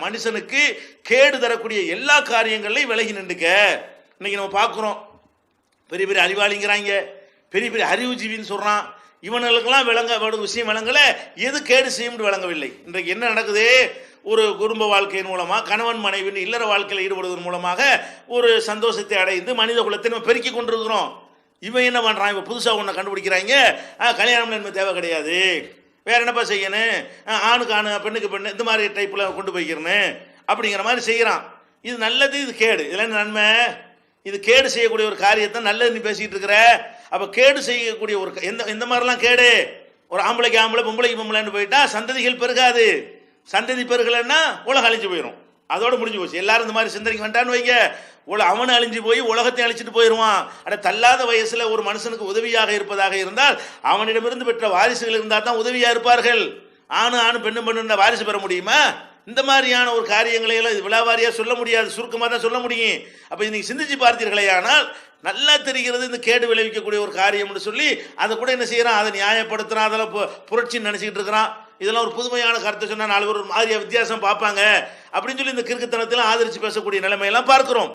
மனுஷனுக்கு கேடு தரக்கூடிய எல்லா காரியங்களையும் விலகி நின்றுக்க. இன்னைக்கு நம்ம பார்க்குறோம், பெரிய பெரிய அறிவாளிங்கிறாங்க, பெரிய பெரிய அறிவுஜீவின்னு சொல்றான். இவனுக்கெல்லாம் விளங்க விஷயம் விளங்கல, எது கேடு செய்யும் விளங்கவில்லை. இன்றைக்கு என்ன நடக்குது? ஒரு குடும்ப வாழ்க்கையின் மூலமாக கணவன் மனைவின் இல்லற வாழ்க்கையில் ஈடுபடுவதன் மூலமாக ஒரு சந்தோஷத்தை அடைந்து மனித குலத்தை நம்ம பெருக்கி கொண்டிருக்கிறோம். இவன் என்ன பண்றான்? இவன் புதுசாக ஒன்று கண்டுபிடிக்கிறாங்க, கல்யாணம் என்ன தேவை கிடையாது, வேற என்னப்பா செய்யணும், ஆணுக்கு ஆணு பெண்ணுக்கு பெண்ணு இந்த மாதிரி டைப்பில் கொண்டு போய்க்கிறேன்னு அப்படிங்கிற மாதிரி செய்கிறான். இது நல்லது, இது கேடு. இதில் என்ன நன்மை? இது கேடு செய்யக்கூடிய ஒரு காரியத்தை நல்லது நீ பேசிக்கிட்டு இருக்கிற. அப்போ கேடு செய்யக்கூடிய ஒரு எந்த மாதிரிலாம் கேடு? ஒரு ஆம்பளைக்கு ஆம்பளை பொம்பளைக்கு பொம்பளைன்னு போயிட்டா சந்ததிகள் பெருகாது. சந்ததி பெருகலைன்னா உலகம் அழிஞ்சு போயிடும், அதோட முடிஞ்சு போச்சு. எல்லாரும் இந்த மாதிரி சிந்தனைக்கு வந்துட்டான்னு வைங்க, அவனை அழிஞ்சு போய் உலகத்தை அழிச்சிட்டு போயிடுவான். அட தள்ளாத வயசுல ஒரு மனுஷனுக்கு உதவியாக இருப்பதாக இருந்தால் அவனிடமிருந்து பெற்ற வாரிசுகள் இருந்தால் தான் உதவியா இருப்பார்கள். ஆணு பெண்ணு வாரிசு பெற முடியுமா? இந்த மாதிரியான ஒரு காரியங்களை எல்லாம் விழாவாரியா சொல்ல முடியாது, சுருக்கமாக தான் சொல்ல முடியும். அப்ப இன்னைக்கு சிந்திச்சு பார்த்தீர்களே, ஆனால் நல்லா தெரிகிறது இந்த கேடு விளைவிக்கக்கூடிய ஒரு காரியம்னு சொல்லி அதை கூட என்ன செய்யறான்? அதை நியாயப்படுத்துறான், அதெல்லாம் புரட்சின்னு நினைச்சிட்டு இருக்கிறான். இதெல்லாம் ஒரு புதுமையான கருத்தை சொன்னா நாலு ஒரு மாதிரியா வித்தியாசம் பார்ப்பாங்க அப்படின்னு சொல்லி இந்த கிறுக்குத்தனத்தில் ஆதரிச்சு பேசக்கூடிய நிலைமையெல்லாம் பார்க்கிறோம்.